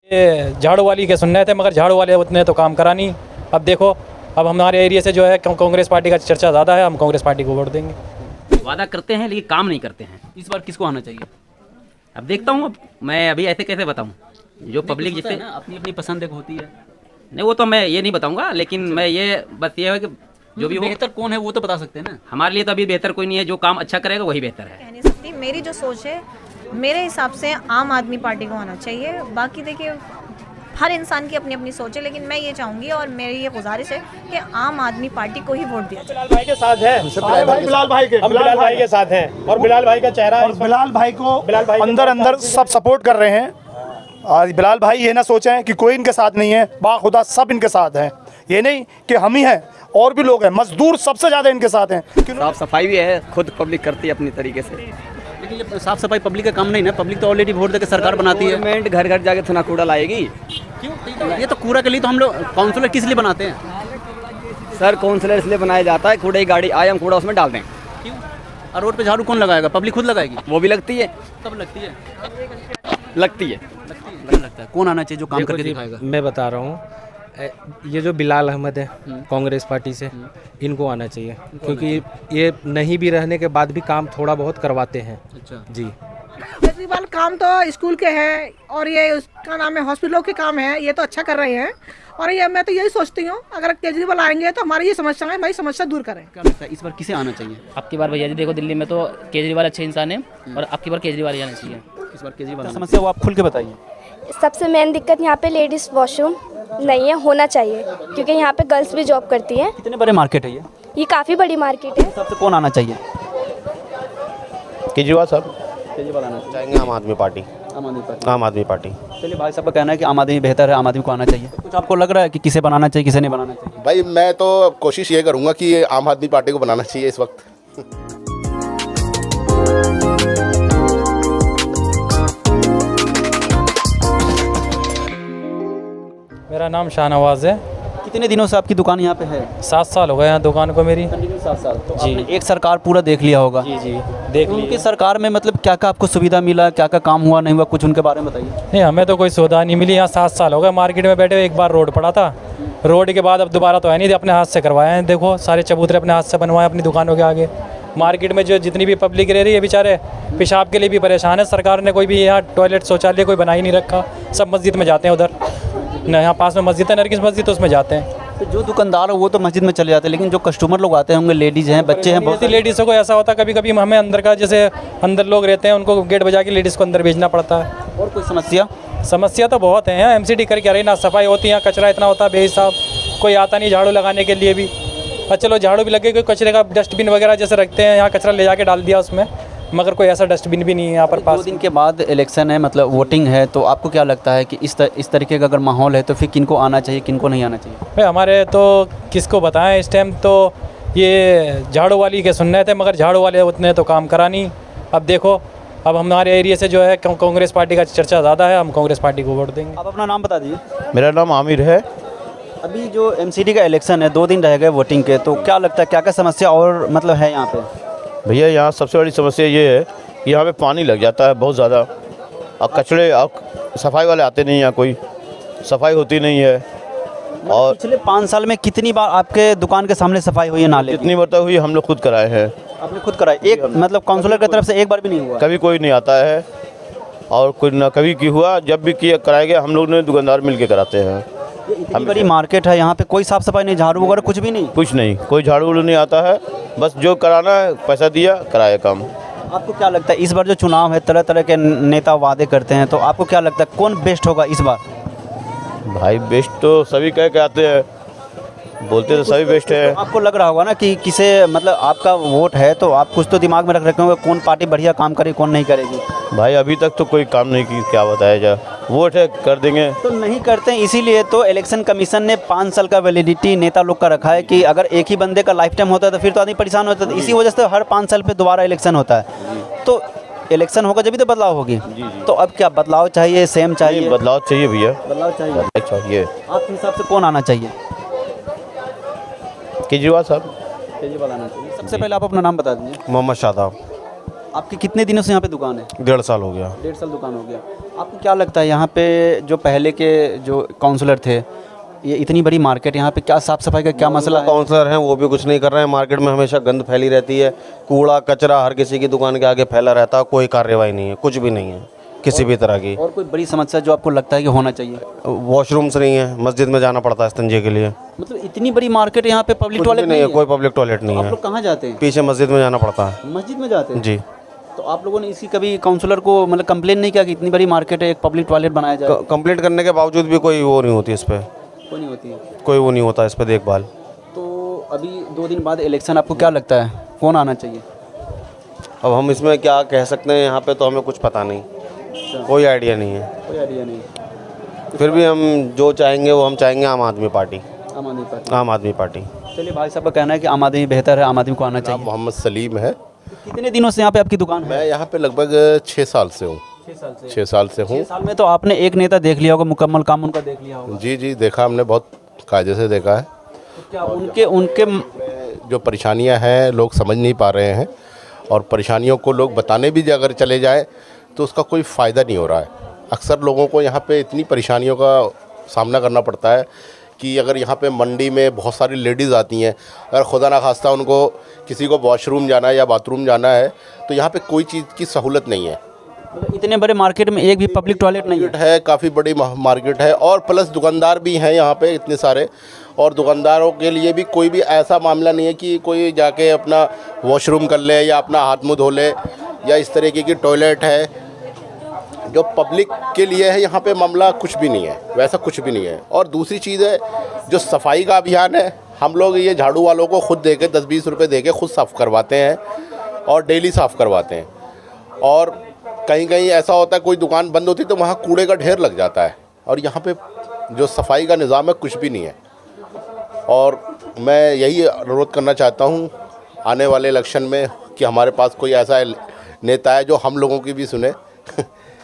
ये झाड़ू वाली के सुन रहे थे, मगर झाड़ू वाले उतने तो काम करा नहीं। अब देखो, अब हमारे एरिया से जो है कांग्रेस पार्टी का चर्चा ज़्यादा है, हम कांग्रेस पार्टी को वोट देंगे। वादा करते हैं लेकिन काम नहीं करते हैं। इस बार किसको आना चाहिए? अब देखता हूँ, अब मैं अभी ऐसे कैसे बताऊँ? जो पब्लिक जिससे ना अपनी अपनी पसंद एक होती है। नहीं, वो तो मैं ये नहीं बताऊँगा, लेकिन मैं ये बस ये है कि जो भी बेहतर कौन है वो तो बता सकते हैं ना। हमारे लिए तो अभी बेहतर कोई नहीं है, जो काम अच्छा करेगा वही बेहतर है। कह नहीं सकती, मेरी जो सोच है मेरे हिसाब से आम आदमी पार्टी को आना चाहिए। बाकी देखिए, हर इंसान की अपनी अपनी सोच है, लेकिन मैं ये चाहूँगी और मेरी ये गुजारिश है कि आम आदमी पार्टी को ही वोट दिया जाए। बिलाल भाई के साथ है, बिलाल भाई के साथ हैं और बिलाल भाई का चेहरा, और बिलाल भाई को अंदर अंदर सब सपोर्ट कर रहे हैं। और बिलाल भाई ये ना सोचें कि कोई इनके साथ नहीं है, बाखुदा सब इनके साथ हैं। ये नहीं कि हम ही हैं, और भी लोग हैं, मजदूर सबसे ज़्यादा इनके साथ हैं। साफ सफाई भी है, खुद पब्लिक करती है अपनी तरीके से। लेकिन ये साफ सफाई पब्लिक का काम नहीं ना, पब्लिक तो ऑलरेडी वोट देकर सरकार बनाती है। गवर्नमेंट घर घर जाके थोड़ा कूड़ा लाएगी। क्यों? ये तो कूड़ा के लिए तो हम लोग काउंसलर किस लिए बनाते हैं? सर काउंसलर इसलिए बनाया जाता है, कूड़े की गाड़ी आए हम कूड़ा उसमें डाल दें। क्यों? और रोड पे झाड़ू कौन लगाएगा? पब्लिक खुद लगाएगी। वो भी लगती है। कब लगती है? लगती है। लगता है। कौन आना चाहिए जो काम करके दिखाएगा? मैं बता रहा हूँ, ये जो बिलाल अहमद है कांग्रेस पार्टी से, इनको आना चाहिए, क्योंकि ये नहीं भी रहने के बाद भी काम थोड़ा बहुत करवाते हैं। अच्छा जी, केजरीवाल काम तो स्कूल के हैं और ये उसका नाम है हॉस्पिटलों के काम है, ये तो अच्छा कर रहे हैं। और ये मैं तो यही सोचती हूँ, अगर केजरीवाल आएंगे तो हमारी ये समस्या है, भाई समस्या दूर करें। क्या लगता है इस बार किसे आना चाहिए? आपकी बार भैया जी देखो, दिल्ली में तो केजरीवाल अच्छे इंसान है और आपकी बार केजरीवाल ही आना चाहिए। इस बार केजरीवाल समस्या वो आप खुल के बताइए। सबसे मेन दिक्कत यहाँ पे लेडीज़ वॉशरूम नहीं है, होना चाहिए, क्योंकि यहाँ पे गर्ल्स भी जॉब करती हैं। कितने बड़े मार्केट है ये काफ़ी बड़ी मार्केट है। सबसे कौन आना चाहिए? केजरीवाल साहब केजरीवाल आना चाहेंगे, आम आदमी पार्टी। आम आदमी पार्टी। चलिए, भाई साहब का कहना है कि आम आदमी बेहतर है, आम आदमी को आना चाहिए। कुछ आपको लग रहा है कि किसे बनाना चाहिए, किसे नहीं बनाना चाहिए? भाई मैं तो कोशिश ये करूँगा कि आम आदमी पार्टी को बनाना चाहिए इस वक्त। मेरा नाम शाहनवाज है। कितने दिनों से आपकी दुकान यहाँ पे है? 7 साल हो गए यहाँ दुकान को मेरी। 7 साल। तो जी। आपने एक सरकार पूरा देख लिया होगा। जी देख उनकी लीजिए। सरकार में मतलब क्या क्या आपको सुविधा मिला, क्या क्या काम हुआ नहीं हुआ, कुछ उनके बारे में बताइए। नहीं, हमें तो कोई सुविधा नहीं मिली। यहाँ 7 साल हो गए मार्केट में बैठे हुए। एक बार रोड पड़ा था, रोड के बाद अब दोबारा तो है नहीं, अपने हाथ से करवाए हैं। देखो, सारे चबूतरे अपने हाथ से बनवाए अपनी दुकानों के आगे। मार्केट में जो जितनी भी पब्लिक रह रही है, बेचारे पेशाब के लिए भी परेशान है। सरकार ने कोई भी यहाँ टॉयलेट शौचालय कोई बना ही नहीं रखा। सब मस्जिद में जाते हैं उधर न, यहाँ पास में मस्जिद है नरगिस मस्जिद, तो उसमें जाते हैं। तो जो दुकानदार है वो तो मस्जिद में चले जाते हैं, लेकिन जो कस्टमर लोग आते होंगे, लेडीज़ हैं, बच्चे हैं, बहुत सी लेडीज़ों को ऐसा होता है कभी कभी हमें अंदर का, जैसे अंदर लोग रहते हैं उनको गेट बजा के लेडीज़ को अंदर भेजना पड़ता है। और कोई समस्या? समस्या तो बहुत है। यहाँ एमसीडी करके आ रही, ना सफाई होती है, यहाँ कचरा इतना होता है बेहिसाब, कोई आता नहीं झाड़ू लगाने के लिए भी। और चलो झाड़ू भी लगे, कोई कचरे का डस्टबिन वगैरह जैसे रखते हैं, यहाँ कचरा ले जाके डाल दिया उसमें, मगर कोई ऐसा डस्टबिन भी नहीं है यहाँ पर पास। 2 दिन के बाद इलेक्शन है, मतलब वोटिंग है, तो आपको क्या लगता है कि इस तरीके का अगर माहौल है तो फिर किनको आना चाहिए, किनको नहीं आना चाहिए? भाई हमारे तो किसको बताएं, इस टाइम तो ये झाड़ू वाली के सुन रहे थे, मगर झाड़ू वाले उतने तो काम करा नहीं। अब देखो, अब हमारे एरिया से जो है कांग्रेस पार्टी का चर्चा ज़्यादा है, हम कांग्रेस पार्टी को वोट देंगे। आप अपना नाम बता दीजिए। मेरा नाम आमिर है। अभी जो एमसीडी का इलेक्शन है, 2 दिन रह गए वोटिंग के, तो क्या लगता है क्या क्या समस्या और मतलब है यहाँ पे? भैया यहाँ सबसे बड़ी समस्या ये है कि यहाँ पे पानी लग जाता है बहुत ज़्यादा, और कचरे, और सफाई वाले आते नहीं, यहाँ कोई सफाई होती नहीं है। और पिछले 5 साल में कितनी बार आपके दुकान के सामने सफाई हुई है नाले? जितनी बार हुई हम लोग खुद कराए हैं। आपने खुद कराई? एक मतलब काउंसलर की तरफ से एक बार भी नहीं हुआ? कभी कोई नहीं आता है, और कोई ना कभी की हुआ, जब भी किया कराया गया हम लोग ने दुकानदार मिल के कराते हैं। इतनी बड़ी मार्केट है, यहाँ पे कोई साफ सफाई नहीं, झाड़ू वगैरह कुछ भी नहीं? कुछ नहीं, कोई झाड़ू वाड़ू नहीं आता है, बस जो कराना है पैसा दिया कराया काम। आपको क्या लगता है इस बार जो चुनाव है, तरह तरह के नेता वादे करते हैं, तो आपको क्या लगता है कौन बेस्ट होगा इस बार? भाई बेस्ट तो सभी कह के आते हैं, बोलते तो सभी बेस्ट है। तो आपको लग रहा होगा ना कि किसे, मतलब आपका वोट है तो आप कुछ तो दिमाग में रख रखे होंगे कौन पार्टी बढ़िया काम करेगी, कौन नहीं करेगी। भाई अभी तक तो कोई काम नहीं की, क्या बताया जाए, वोट है कर देंगे। तो नहीं करते हैं, इसीलिए तो इलेक्शन कमीशन ने 5 साल का वैलिडिटी नेता लोग का रखा है कि अगर एक ही बंदे का लाइफ टाइम होता है तो फिर तो आदमी परेशान होता है। इसी वजह से हर 5 साल पे दोबारा इलेक्शन होता है। तो इलेक्शन होगा जब भी तो बदलाव होगी। तो अब क्या बदलाव चाहिए, सेम चाहिए? बदलाव चाहिए भैया, बदलाव चाहिए। आपके हिसाब से कौन आना चाहिए? केजरीवाल साहब। केजरीवाल आना चाहिए। सबसे पहले आप अपना नाम बता दीजिए। मोहम्मद शादाब। आपकी कितने दिनों से यहाँ पे दुकान है? 1.5 साल हो गया। 1.5 साल दुकान हो गया। आपको क्या लगता है यहाँ पे जो पहले के जो काउंसलर थे, ये इतनी बड़ी मार्केट, यहाँ पे क्या साफ़ सफाई का क्या मसला है? काउंसलर हैं वो भी कुछ नहीं कर रहे हैं। मार्केट में हमेशा गंद फैली रहती है, कूड़ा कचरा हर किसी की दुकान के आगे फैला रहता है, कोई कार्रवाई नहीं है, कुछ भी नहीं है किसी भी तरह की। और कोई बड़ी समस्या जो आपको लगता है कि होना चाहिए? वॉशरूम्स नहीं है, मस्जिद में जाना पड़ता है इस्तेंजे के लिए। मतलब इतनी बड़ी मार्केट है, यहाँ पे पब्लिक कुछ भी टॉयलेट नहीं है, है? कोई पब्लिक टॉयलेट नहीं आप है। लोग कहाँ जाते हैं? पीछे मस्जिद में जाना पड़ता है। मस्जिद में जाते हैं जी। तो आप लोगों ने इसकी कभी काउंसलर को मतलब कंप्लेन नहीं किया कि इतनी बड़ी मार्केट है, एक पब्लिक टॉयलेट बनाया जाए? कंप्लीट करने के बावजूद भी कोई वो नहीं होती इस पर, कोई नहीं होती है। कोई वो नहीं होता इस पर देखभाल। तो अभी 2 दिन बाद इलेक्शन, आपको क्या लगता है कौन आना चाहिए? अब हम इसमें क्या कह सकते हैं, यहाँ पे तो हमें कुछ पता नहीं, कोई आइडिया नहीं है। कोई आइडिया नहीं। फिर भी हम जो चाहेंगे वो हम चाहेंगे आम आदमी पार्टी। आम आदमी पार्टी। आम आदमी पार्टी। चलिए, भाई साहब का कहना है कि आम आदमी बेहतर है, आम आदमी को आना चाहिए। मोहम्मद सलीम है। कितने दिनों से यहाँ पे आपकी दुकान है? मैं यहाँ पे लगभग 6 साल से हूँ। 6 साल से हूँ। 6 साल में तो आपने एक नेता देख लिया होगा, मुकम्मल काम उनका देख लिया होगा। जी जी, देखा हमने, बहुत कायदे से देखा है। तो क्या उनके जो परेशानियाँ हैं लोग समझ नहीं पा रहे हैं, और परेशानियों को लोग बताने भी अगर चले जाए तो उसका कोई फ़ायदा नहीं हो रहा है। अक्सर लोगों को यहाँ पे इतनी परेशानियों का सामना करना पड़ता है कि अगर यहाँ पे मंडी में बहुत सारी लेडीज़ आती हैं, अगर खुदा ना खास्ता उनको किसी को वॉशरूम जाना है या बाथरूम जाना है तो यहाँ पे कोई चीज़ की सहूलत नहीं है। मतलब इतने बड़े मार्केट में एक भी पब्लिक टॉयलेट नहीं है। काफ़ी बड़ी मार्केट है, और प्लस दुकानदार भी हैं यहाँ पे इतने सारे, और दुकानदारों के लिए भी कोई भी ऐसा मामला नहीं है कि कोई जाके अपना वॉशरूम कर ले या अपना हाथ मुँह धो ले, या इस तरीके की टॉयलेट है जो पब्लिक के लिए है। यहाँ पे मामला कुछ भी नहीं है, वैसा कुछ भी नहीं है। और दूसरी चीज़ है जो सफाई का अभियान है, हम लोग ये झाड़ू वालों को खुद दे के 10-20 रुपये दे के खुद साफ़ करवाते हैं, और डेली साफ़ करवाते हैं। और कहीं कहीं ऐसा होता है कोई दुकान बंद होती है तो वहाँ कूड़े का ढेर लग जाता है, और यहाँ पे जो सफाई का निज़ाम है कुछ भी नहीं है। और मैं यही अनुरोध करना चाहता हूँ आने वाले इलेक्शन में कि हमारे पास कोई ऐसा नेता है जो हम लोगों की भी सुने।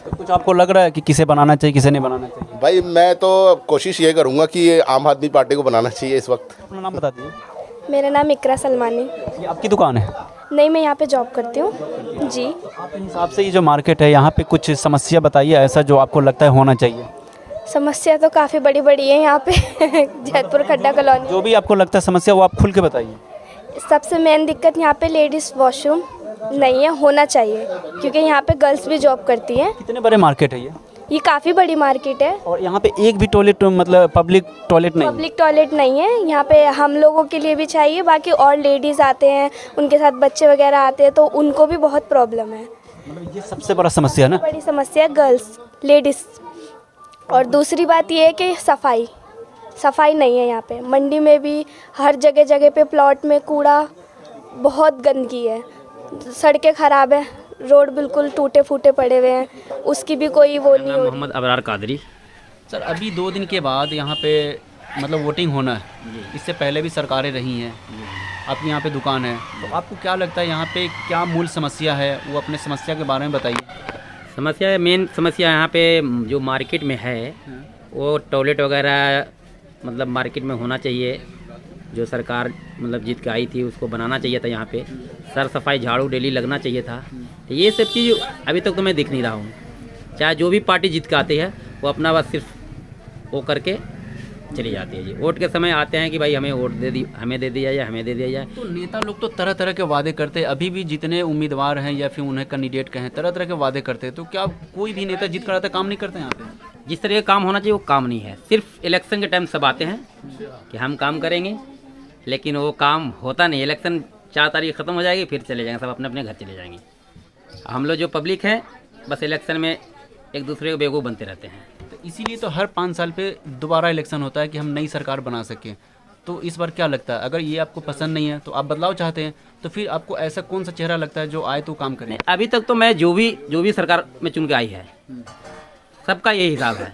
तो कुछ आपको लग रहा है कि किसे बनाना चाहिए, किसे नहीं बनाना चाहिए? भाई मैं तो कोशिश ये करूँगा कि ये आम आदमी पार्टी को बनाना चाहिए इस वक्त। अपना नाम बता दीजिए। मेरा नाम इकरा सलमानी। ये आपकी दुकान है? नहीं, मैं यहाँ पे जॉब करती हूँ जी। आपके हिसाब से ये जो मार्केट है, यहाँ पे कुछ समस्या बताइए ऐसा जो आपको लगता है होना चाहिए। समस्या तो काफ़ी बड़ी बड़ी है यहाँ पे जैतपुर खड्डा कॉलोनी। जो भी आपको लगता है समस्या वो आप खुल के बताइए। सबसे मेन दिक्कत यहाँ पे लेडीज़ वॉशरूम नहीं है, होना चाहिए, क्योंकि यहाँ पे गर्ल्स भी जॉब करती हैं। कितने बड़े मार्केट है ये काफ़ी बड़ी मार्केट है, और यहाँ पे एक भी टॉयलेट मतलब पब्लिक टॉयलेट नहीं? पब्लिक टॉयलेट नहीं है यहाँ पे। हम लोगों के लिए भी चाहिए, बाकी और लेडीज़ आते हैं, उनके साथ बच्चे वगैरह आते हैं तो उनको भी बहुत प्रॉब्लम है। मतलब ये सबसे बड़ा समस्या है ना? बड़ी समस्या है गर्ल्स, लेडीज़। और दूसरी बात ये है कि सफाई नहीं है यहाँ पे। मंडी में भी हर जगह जगह पे प्लॉट में कूड़ा, बहुत गंदगी है, सड़कें ख़राब है, रोड बिल्कुल टूटे फूटे पड़े हुए हैं, उसकी भी कोई वो नहीं हो रही। मोहम्मद अबरार कादरी। सर, अभी 2 दिन के बाद यहाँ पे मतलब वोटिंग होना है, इससे पहले भी सरकारें रही हैं, आपकी यहाँ पे दुकान है, तो आपको क्या लगता है यहाँ पे क्या मूल समस्या है, वो अपने समस्या के बारे में बताइए। समस्या, मेन समस्या यहाँ पे जो मार्केट में है वो टॉयलेट वगैरह मतलब मार्केट में होना चाहिए। जो सरकार मतलब जीत के आई थी उसको बनाना चाहिए था। यहाँ पे सर सफाई झाड़ू डेली लगना चाहिए था। तो ये सब चीज़ अभी तक तो मैं दिख नहीं रहा हूँ। चाहे जो भी पार्टी जीत के आती है वो अपना बस सिर्फ वो करके चली जाती है जी। वोट के समय आते हैं कि भाई हमें वोट हमें दे दिया जाए, हमें दे दिया जाए। तो नेता लोग तो तरह तरह के वादे करते हैं, अभी भी जितने उम्मीदवार हैं या फिर उन्हें कैंडिडेट कहें तरह तरह के वादे करते हैं, तो क्या कोई भी नेता जीत कर आता काम नहीं करते यहाँ पे? जिस तरह का काम होना चाहिए वो काम नहीं है। सिर्फ इलेक्शन के टाइम सब आते हैं कि हम काम करेंगे, लेकिन वो काम होता नहीं। इलेक्शन 4 तारीख ख़त्म हो जाएगी, फिर चले जाएंगे, सब अपने अपने घर चले जाएंगे। हम लोग जो पब्लिक है बस इलेक्शन में एक दूसरे को बेवकूफ़ बनते रहते हैं। तो इसीलिए तो हर 5 साल पे दोबारा इलेक्शन होता है कि हम नई सरकार बना सकें। तो इस बार क्या लगता है, अगर ये आपको पसंद नहीं है तो आप बदलाव चाहते हैं, तो फिर आपको ऐसा कौन सा चेहरा लगता है जो आए तो काम करे? अभी तक तो मैं जो भी सरकार में चुन के आई है सबका यही हिसाब है,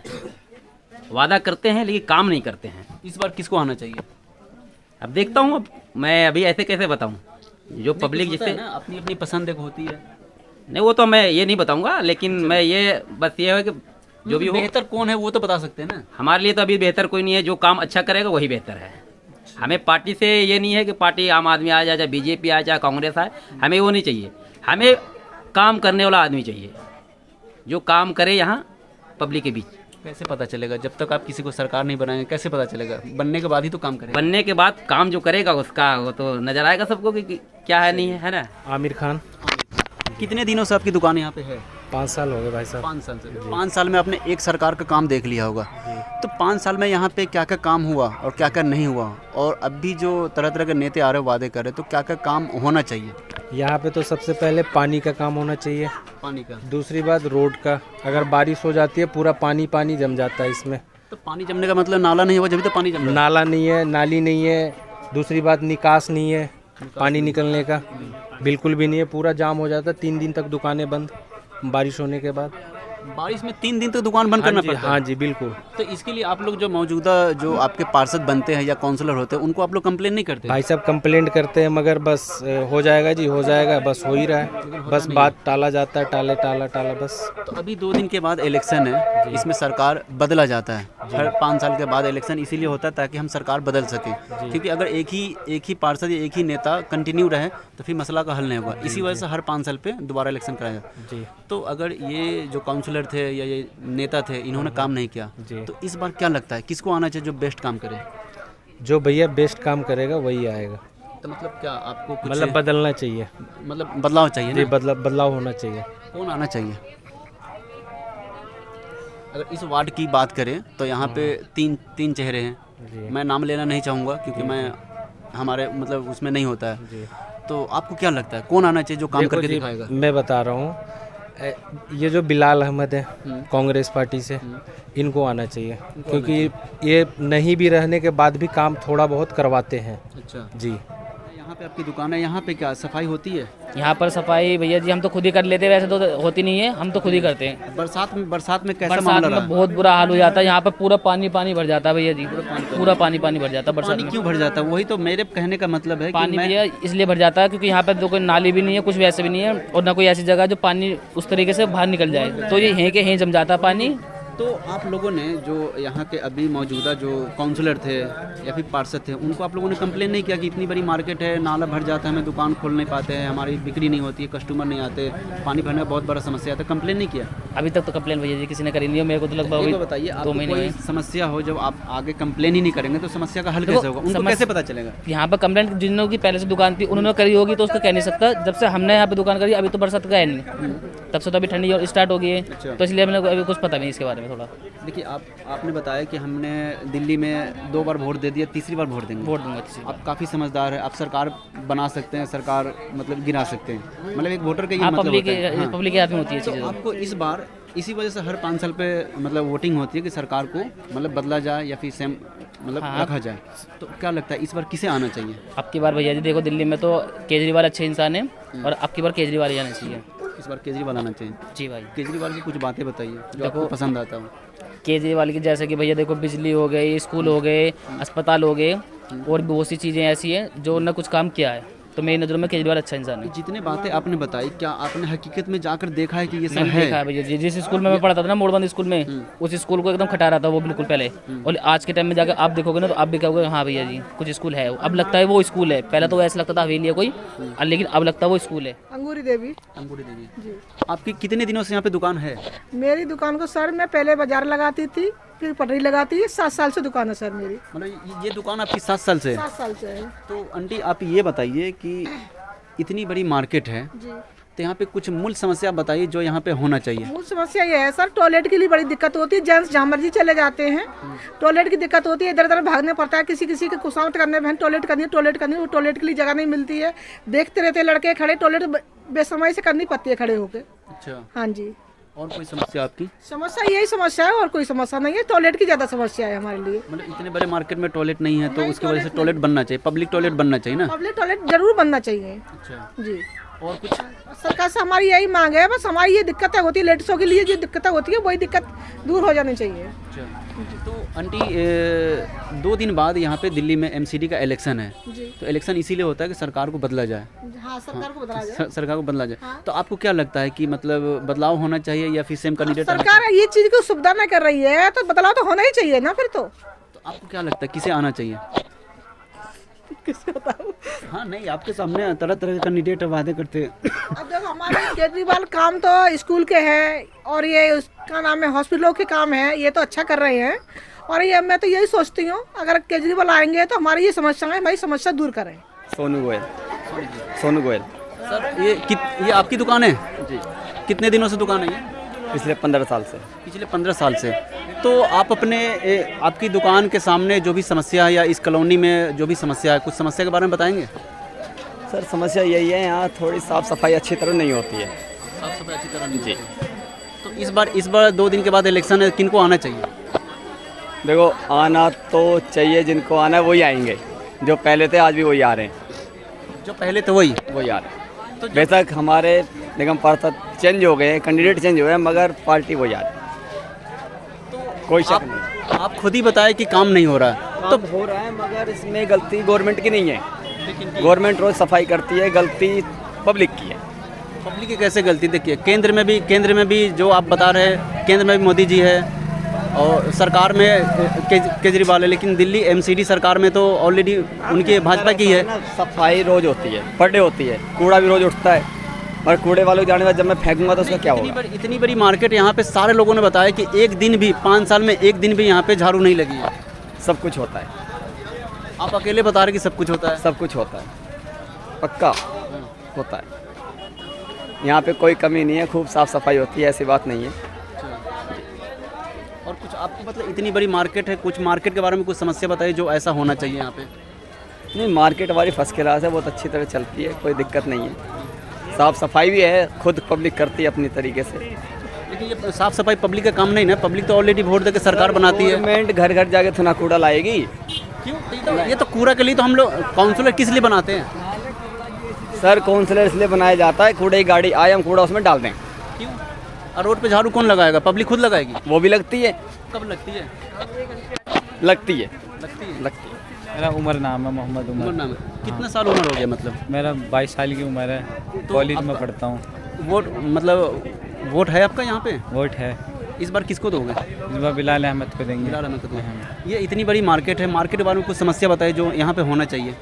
वादा करते हैं लेकिन काम नहीं करते हैं। इस बार किसको आना चाहिए? अब देखता हूँ, अब मैं अभी ऐसे कैसे बताऊँ, जो पब्लिक जिससे अपनी अपनी पसंद होती है। नहीं, वो तो मैं ये नहीं बताऊँगा, लेकिन मैं ये बस ये है कि जो भी हो, बेहतर कौन है वो तो बता सकते हैं ना। हमारे लिए तो अभी बेहतर कोई नहीं है, जो काम अच्छा करेगा वही बेहतर है। हमें पार्टी से ये नहीं है कि पार्टी आम आदमी आ जाए, चाहे बीजेपी आए, चाहे कांग्रेस आए, हमें वो नहीं चाहिए। हमें काम करने वाला आदमी चाहिए, जो काम करे यहाँ पब्लिक के बीच। कैसे पता चलेगा जब तक आप किसी को सरकार नहीं बनाएंगे? कैसे पता चलेगा? बनने के बाद ही तो काम करेगा। बनने के बाद काम जो करेगा उसका वो तो नजर आएगा सबको कि क्या है नहीं है ना। आमिर खान। कितने दिनों से आपकी दुकान यहाँ पे है? 5 साल हो गए भाई साहब। 5 साल से। 5 साल में आपने एक सरकार का काम देख लिया होगा, तो 5 साल में यहाँ पे क्या क्या काम हुआ और क्या क्या नहीं हुआ, और अब भी जो तरह तरह के नेता आ रहे वादे कर रहे, तो क्या क्या काम होना चाहिए? यहाँ पे तो सबसे पहले पानी का काम होना चाहिए। पानी का। दूसरी बात रोड का, अगर बारिश हो जाती है पूरा पानी पानी जम जाता है इसमें। तो पानी जमने का मतलब नाला नहीं हुआ जब तो पानी जम रहा है। नाला नहीं है, नाली नहीं है, दूसरी बात निकास नहीं है, पानी निकलने का बिल्कुल भी नहीं है, पूरा जाम हो जाता है। 3 दिन तक दुकानें बंद बारिश होने के बाद। बारिश में 3 दिन तक दुकान बंद करना पड़ता है? हाँ जी बिल्कुल। तो इसके लिए आप लोग जो मौजूदा जो आपके पार्षद बनते हैं या काउंसलर होते हैं उनको आप लोग कंप्लेन नहीं करते? भाई साहब कंप्लेंट करते हैं, मगर बस हो जाएगा जी हो जाएगा, बस हो ही रहा है, बस बात टाला जाता है, टाला बस। तो अभी 2 दिन के बाद इलेक्शन है, इसमें सरकार बदला जाता है। हर 5 साल के बाद इलेक्शन इसीलिए होता है ताकि हम सरकार बदल सकें, क्योंकि अगर एक ही पार्षद या एक ही नेता कंटिन्यू रहे तो फिर मसला का हल नहीं होगा। इसी वजह से हर 5 साल पे दोबारा इलेक्शन कराया जाता है। तो अगर ये जो काउंसलर थे या ये नेता थे इन्होंने काम नहीं किया, तो इस बार क्या लगता है किसको आना चाहिए जो बेस्ट काम करे? जो भैया बेस्ट काम करेगा वही आएगा। तो मतलब क्या आपको कुछ मतलब बदलना चाहिए, मतलब बदलाव चाहिए जी, ना? बदलाव होना चाहिए। कौन आना चाहिए? अगर इस वार्ड की बात करें तो यहाँ पे तीन चेहरे हैं। मैं नाम लेना नहीं चाहूँगा क्योंकि मैं हमारे मतलब उसमें नहीं होता है। तो आपको क्या लगता है कौन आना चाहिए जो काम करके दिखाएगा? मैं बता रहा हूँ, ये जो बिलाल अहमद है कांग्रेस पार्टी से, इनको आना चाहिए, क्योंकि ये नहीं भी रहने के बाद भी काम थोड़ा बहुत करवाते हैं। अच्छा जी। यहाँ पे आपकी दुकान है, यहाँ पे क्या सफाई होती है? यहाँ पर सफाई भैया जी हम तो खुद ही कर लेते हैं, वैसे तो होती नहीं है, हम तो खुद ही करते हैं। बरसात में कैसा बरसात मामला में रहा? बहुत बुरा हाल हो जाता है, यहाँ पर पूरा पानी भर जाता है भैया जी, पूरा पानी भर जाता है बरसात पानी में। क्यों भर जाता है? वही तो मेरे कहने का मतलब है पानी कि भैया इसलिए भर जाता है क्योंकि यहाँ पर तो कोई नाली भी नहीं है, कुछ वैसे भी नहीं है, और ना कोई ऐसी जगह जो पानी उस तरीके से बाहर निकल जाए, तो ये यहीं के यहीं जम जाता है पानी। तो आप लोगों ने जो यहाँ के अभी मौजूदा जो काउंसलर थे या फिर पार्षद थे उनको आप लोगों ने कंप्लेन नहीं किया कि इतनी बड़ी मार्केट है, नाला भर जाता है, हमें दुकान खोल नहीं पाते हैं, हमारी बिक्री नहीं होती है, कस्टमर नहीं आते, पानी भरने का बहुत बड़ा समस्या आता है, कंप्लेन नहीं किया? अभी तक तो कंप्लेन भैया जी किसी ने करी नहीं है, मेरे को तो लगभग ये तो बताइए, आपको 2 महीने कोई हुए। समस्या हो जब आप आगे कंप्लेन ही नहीं करेंगे तो समस्या का हल कैसे होगा? उनको कैसे पता चलेगा? यहाँ पर कंप्लेंट जिन लोगों की पहले से दुकान थी उन्होंने करी होगी तो उसका कह नहीं सकता। जब से हमने यहाँ पे दुकान करी अभी तो बरसात का है नहीं, तब से तो अभी ठंडी और स्टार्ट हो गई है, तो इसलिए हमने अभी कुछ पता नहीं इसके बारे में थोड़ा। देखिए आपने बताया कि हमने दिल्ली में 2 बार वोट दे दिया, तीसरी बार वोट देंगे। वोट दूंगा तीसरी बार। आप काफ़ी समझदार है, आप सरकार बना सकते हैं, सरकार मतलब गिरा सकते हैं, मतलब एक वोटर का ये मतलब होता है। हाँ। पब्लिक के हाथ में होती है चीज़ें। तो आपको इस बार इसी वजह से हर 5 साल पे मतलब वोटिंग होती है कि सरकार को मतलब बदला जाए या फिर सेम मतलब रखा जाए, तो क्या लगता है इस बार किसे आना चाहिए? अब की बार भैया जी देखो दिल्ली में तो केजरीवाल अच्छे इंसान है, और अब की बार केजरीवाल ही आना चाहिए। इस बार केजरीवाल आना चाहिए? जी भाई। केजरीवाल की कुछ बातें बताइए जो आपको पसंद आता हो। केजरीवाल की जैसे कि भैया देखो बिजली हो गई, स्कूल हो गए, अस्पताल हो गए, और भी बहुत सी चीज़ें ऐसी हैं जो उन्होंने कुछ काम किया है, तो मेरी नज़रों में केजरीवाल अच्छा इंसान है। जितने बातें आपने बताई क्या आपने हकीकत में जाकर देखा है कि ये सब मैंने है? देखा है भैया जी, जिस स्कूल में मैं पढ़ता था ना मोड़बंद स्कूल में, उस स्कूल को एकदम खटा रहा था वो बिल्कुल पहले, और आज के टाइम में जाकर आप देखोगे ना तो आप भी कहोगे हाँ भैया जी कुछ स्कूल है, अब लगता है वो स्कूल है। पहले तो ऐसा लगता था हवेली है कोई, लेकिन अब लगता है वो स्कूल है। अंगूरी देवी। अंगूरी देवी जी। आपकी कितने दिनों से यहाँ पे दुकान है? मेरी दुकान को सर मैं पहले बाजार लगाती थी, फिर पटरी लगाती है, 7 साल से दुकान है सर मेरी। मतलब ये दुकान आपकी 7 साल से है? 7 साल से है। तो आंटी आप ये बताइए कि इतनी बड़ी मार्केट है जी, तो यहाँ पे कुछ मूल समस्या बताइए जो यहाँ पे होना चाहिए। मूल समस्या ये है सर, टॉयलेट के लिए बड़ी दिक्कत होती है, जेंट्स जहाँ मर्जी चले जाते हैं, टॉयलेट की दिक्कत होती है, इधर उधर भागने पड़ता है, किसी के खुशामत करने में टॉयलेट करनी है, वो टॉयलेट के लिए जगह नहीं मिलती है, देखते रहते लड़के खड़े, टॉयलेट बेसमय से करनी पड़ती है खड़े होके। अच्छा। हाँ जी। और कोई समस्या आपकी? समस्या यही समस्या है और कोई समस्या नहीं है, टॉयलेट की ज़्यादा समस्या है हमारे लिए। मतलब इतने बड़े मार्केट में टॉयलेट नहीं है तो उसकी वजह से टॉयलेट बनना चाहिए, पब्लिक टॉयलेट बनना चाहिए ना? पब्लिक टॉयलेट जरूर बनना चाहिए। अच्छा जी। और कुछ? सरकार से हमारी यही मांग है, बस हमारी ये दिक्कतें होती है लेडीज़ों के लिए, जो दिक्कतें होती है वही दिक्कत दूर हो जानी चाहिए। अच्छा। तो आंटी 2 दिन बाद यहाँ पे दिल्ली में MCD का इलेक्शन है, तो इलेक्शन इसीलिए होता है कि सरकार को बदला जाए। हाँ, सरकार को बदला जाए। सरकार को बदला जाए। हाँ। तो आपको क्या लगता है कि मतलब बदलाव होना चाहिए या फिर सेम कैंडिडेट? सरकार ये चीज़ की सुविधा नहीं कर रही है तो बदलाव तो होना ही चाहिए ना फिर तो। आपको क्या लगता है किसे आना चाहिए? किसको बताऊँ। हाँ नहीं, आपके सामने तरह तरह के कैंडिडेट वादे करते हैं। अब देखो हमारे केजरीवाल काम तो स्कूल के हैं और ये उसका नाम है हॉस्पिटलों के काम है, ये तो अच्छा कर रहे हैं। और ये मैं तो यही सोचती हूँ अगर केजरीवाल आएंगे तो हमारी ये समस्या है भाई, समस्या दूर करें। सोनू गोयल। सोनू गोयल। सर ये आपकी दुकान है जी? कितने दिनों से दुकान है ये? पिछले 15 साल से। पिछले 15 साल से। तो आप आपकी दुकान के सामने जो भी समस्या है या इस कॉलोनी में जो भी समस्या है, कुछ समस्या के बारे में बताएंगे? सर समस्या यही है, यहाँ थोड़ी साफ़ सफाई अच्छी तरह नहीं होती है। साफ सफाई अच्छी तरह नहीं जी। तो इस बार 2 दिन के बाद इलेक्शन है, किनको आना चाहिए? देखो आना तो चाहिए, जिनको आना है वही आएंगे, जो पहले थे आज भी वही आ रहे हैं। जो पहले थे वही आ रहे हैं। तो बेशक हमारे निगम पार्षद चेंज हो गए, कैंडिडेट चेंज हुए, मगर पार्टी वही आ रही है। तो कोई शक नहीं। आप खुद ही बताए कि काम नहीं हो रहा है। तो हो रहा है मगर इसमें गलती गवर्नमेंट की नहीं है। गवर्नमेंट रोज सफाई करती है, गलती पब्लिक की है। पब्लिक की कैसे गलती? देखिए केंद्र में भी जो आप बता रहे हैं, केंद्र में भी मोदी जी है और सरकार में केजरीवाल है, लेकिन दिल्ली एमसीडी सरकार में तो ऑलरेडी उनकी भाजपा की है। सफाई रोज होती है, पर डे होती है, कूड़ा भी रोज उठता है, और कूड़े वालों को जाने बाद जब मैं फेंकूंगा तो उसका क्या होगा? इतनी बड़ी मार्केट यहाँ पे सारे लोगों ने बताया कि एक दिन भी 5 साल में एक दिन भी यहाँ पे झाड़ू नहीं लगी है। सब कुछ होता है। आप अकेले बता रहे कि सब कुछ होता है? सब कुछ होता है, पक्का होता है। यहाँ पे कोई कमी नहीं है, खूब साफ़ सफाई होती है, ऐसी बात नहीं है। और कुछ आपको मतलब इतनी बड़ी मार्केट है, कुछ मार्केट के बारे में कुछ समस्या बताइए जो ऐसा होना चाहिए यहाँ पे? नहीं, मार्केट हमारी फर्स्ट क्लास है, बहुत अच्छी तरह चलती है, कोई दिक्कत नहीं है। साफ़ सफाई भी है, खुद पब्लिक करती है अपनी तरीके से। लेकिन ये साफ़ सफाई पब्लिक का काम नहीं ना, पब्लिक तो ऑलरेडी वोट देकर सरकार बनाती है। गवर्नमेंट घर घर जाके थोड़ा कूड़ा लाएगी। क्यों? ये तो कूड़ा के लिए तो हम लोग काउंसलर किस लिए बनाते हैं? सर काउंसलर इसलिए बनाया जाता है, कूड़े की गाड़ी आए, हम कूड़ा उसमें डाल दें। क्यों? और रोड पे झाड़ू कौन लगाएगा? पब्लिक खुद लगाएगी? वो भी लगती है। कब लगती है? लगती है। मेरा उमर नाम है, मोहम्मद उमर नाम है। कितना साल उम्र हो गया? मतलब मेरा 22 साल की उम्र है, कॉलेज में पढ़ता हूँ। वोट है आपका यहाँ पे? वोट है। इस बार किसको दोगे? इस बार बिलाल अहमद को देंगे। बिलाल अहमद को दोगे। ये इतनी बड़ी मार्केट है, मार्केट के बारे में कुछ समस्या बताइए जो यहाँ पे होना चाहिए।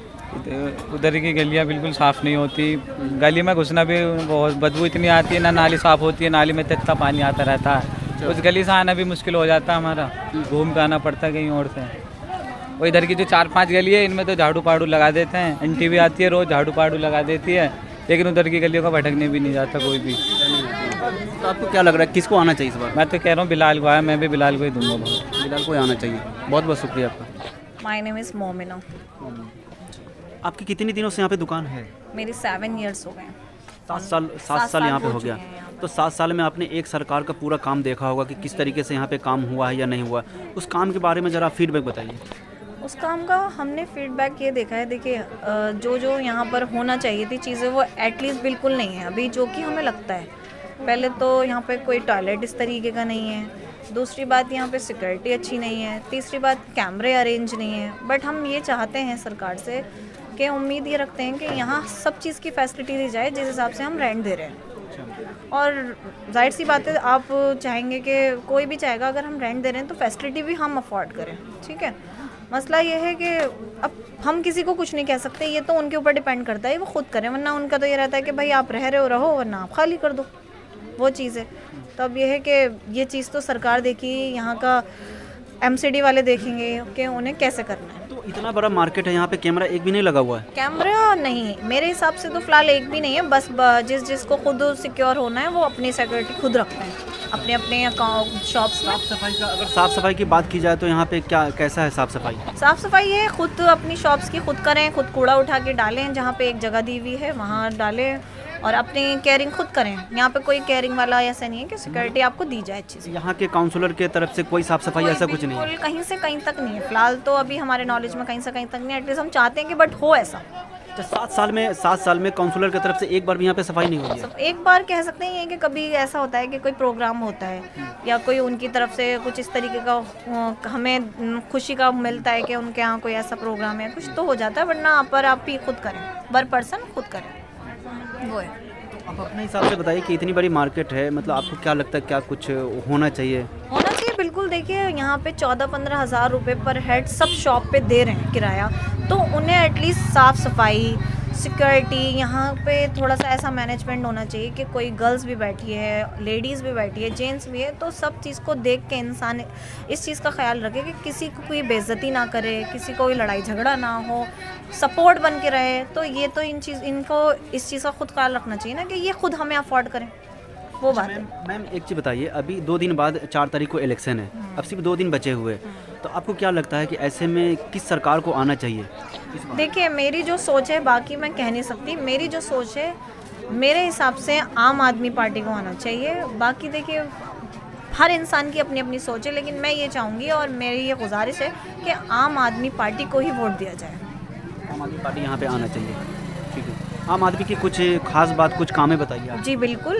उधर की गलियाँ बिल्कुल साफ़ नहीं होती, गली में घुसना भी बहुत बदबू इतनी आती है, ना नाली साफ़ होती है, नाली में इतना पानी आता रहता है, उस गली से आना भी मुश्किल हो जाता है हमारा, घूम के आना पड़ता है कहीं और से। और इधर की जो 4-5 गली है इनमें तो झाड़ू पाड़ू लगा देते हैं, आंटी भी आती है रोज़ झाड़ू पाड़ू लगा देती है, लेकिन उधर की गलियों का भटकने भी नहीं जाता कोई भी। तो आपको क्या लग रहा है किसको आना चाहिए इस बार? मैं तो कह रहा हूँ बिलाल को आया, मैं भी बिलाल को ही दूंगा। बिलाल को आना चाहिए। बहुत बहुत शुक्रिया आपका। My name is Momina. आपकी कितनी दिनों से यहाँ पे दुकान है? मेरी 7 ईयर्स हो गए। 7 साल यहाँ पे हो गया। तो 7 साल में आपने एक सरकार का पूरा काम देखा होगा कि किस तरीके से यहाँ पे काम हुआ है या नहीं हुआ। उस काम के बारे में ज़रा फीडबैक बताइए। उस काम का हमने फीडबैक ये देखा है, देखिए जो यहाँ पर होना चाहिए थी चीज़ें वो एटलीस्ट बिल्कुल नहीं है अभी, जो कि हमें लगता है। पहले तो यहाँ पे कोई टॉयलेट इस तरीके का नहीं है, दूसरी बात यहाँ पे सिक्योरिटी अच्छी नहीं है, तीसरी बात कैमरे अरेंज नहीं है। बट हम ये चाहते हैं सरकार से कि उम्मीद ये रखते हैं कि यहाँ सब चीज़ की फैसिलिटी दी जाए जिस हिसाब से हम रेंट दे रहे हैं। और जाहिर सी बात है आप चाहेंगे कि कोई भी चाहेगा अगर हम रेंट दे रहे हैं तो फैसिलिटी भी हम अफोर्ड करें, ठीक है। मसला ये है कि अब हम किसी को कुछ नहीं कह सकते, ये तो उनके ऊपर डिपेंड करता है, वो खुद करें, वरना उनका तो ये रहता है कि भाई आप रह रहे हो रहो, वरना आप खाली कर दो, वो चीज़ है। तो अब ये है कि ये चीज़ तो सरकार देखी, यहाँ का एमसीडी वाले देखेंगे कि उन्हें कैसे करना है। तो इतना बड़ा मार्केट है, यहाँ पे कैमरा एक भी नहीं लगा हुआ है? कैमरा नहीं, मेरे हिसाब से तो फ़िलहाल एक भी नहीं है। बस जिसको खुद सिक्योर होना है वो अपनी सिक्योरिटी खुद रखते हैं अपने अपने अकाउंट शॉप्स में। साफ़ सफाई का अगर साफ़ सफाई की बात की जाए तो यहाँ पे कैसा है साफ़ सफाई? साफ़ सफाई है, खुद अपनी शॉप्स की खुद करें, खुद कूड़ा उठा के डालें, जहाँ पे एक जगह दी हुई है वहाँ डालें, और अपनी केयरिंग खुद करें। यहाँ पे कोई केयरिंग वाला ऐसा नहीं है कि सिक्योरिटी आपको दी जाए अच्छी से। यहाँ के काउंसलर के तरफ से कोई साफ़ सफाई ऐसा कुछ नहीं है? कहीं से कहीं तक नहीं है फ़िलहाल तो, अभी हमारे नॉलेज में कहीं से कहीं तक नहीं। एटलीस्ट हम चाहते हैं कि बट हो ऐसा। 7 साल में काउंसलर की तरफ से एक बार भी यहाँ पे सफाई नहीं हुई है? एक बार कह सकते हैं कि कभी ऐसा होता है कि कोई प्रोग्राम होता है या कोई उनकी तरफ से कुछ इस तरीके का हमें खुशी का मिलता है कि उनके यहाँ कोई ऐसा प्रोग्राम है, कुछ तो हो जाता है, वरना पर आप ही खुद करें, पर पर्सन खुद करें, वो है। आप अपने हिसाब से बताइए कि इतनी बड़ी मार्केट है, मतलब आपको क्या लगता है क्या कुछ होना चाहिए? होना चाहिए बिल्कुल। बिल्कुल देखिए यहाँ पे 14-15 हज़ार रुपये पर हेड सब शॉप पे दे रहे हैं किराया, तो उन्हें एटलीस्ट साफ़ सफाई, सिक्योरिटी, यहाँ पे थोड़ा सा ऐसा मैनेजमेंट होना चाहिए कि कोई गर्ल्स भी बैठी है, लेडीज़ भी बैठी है, जेंट्स भी है, तो सब चीज़ को देख के इंसान इस चीज़ का ख्याल रखे कि किसी को कोई बेइज्जती ना करे, किसी को कोई लड़ाई झगड़ा ना हो, सपोर्ट बन के रहे। तो ये तो इनको इस चीज़ का खुद ख्याल रखना चाहिए ना कि ये खुद हमें अफोर्ड करें, वो बात है। मैम एक चीज़ बताइए, अभी 2 दिन बाद 4 तारीख को इलेक्शन है, अब सिर्फ 2 दिन बचे हुए, तो आपको क्या लगता है कि ऐसे में किस सरकार को आना चाहिए? देखिए मेरी जो सोच है, बाकी मैं कह नहीं सकती, मेरी जो सोच है मेरे हिसाब से आम आदमी पार्टी को आना चाहिए। बाकी देखिए हर इंसान की अपनी अपनी सोच है, लेकिन मैं ये चाहूँगी और मेरी ये गुजारिश है कि आम आदमी पार्टी को ही वोट दिया जाए। आम आदमी पार्टी यहाँ पे आना चाहिए, ठीक है। आम आदमी की कुछ खास बात, कुछ कामें बताइए आप। जी बिल्कुल,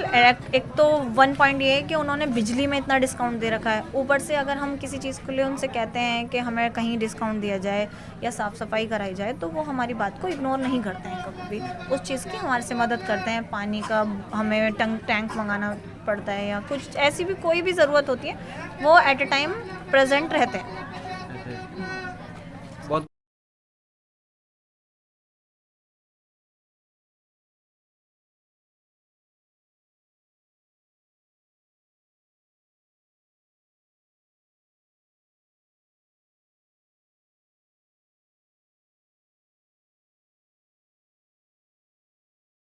एक तो 1 पॉइंट ये है कि उन्होंने बिजली में इतना डिस्काउंट दे रखा है, ऊपर से अगर हम किसी चीज़ के लिए उनसे कहते हैं कि हमें कहीं डिस्काउंट दिया जाए या साफ़ सफाई कराई जाए, तो वो हमारी बात को इग्नोर नहीं करते हैं कभी भी, उस चीज़ की हमारे से मदद करते हैं। पानी का हमें टैंक मंगाना पड़ता है या कुछ ऐसी भी कोई भी ज़रूरत होती है, वो एट ए टाइम प्रेजेंट रहते हैं।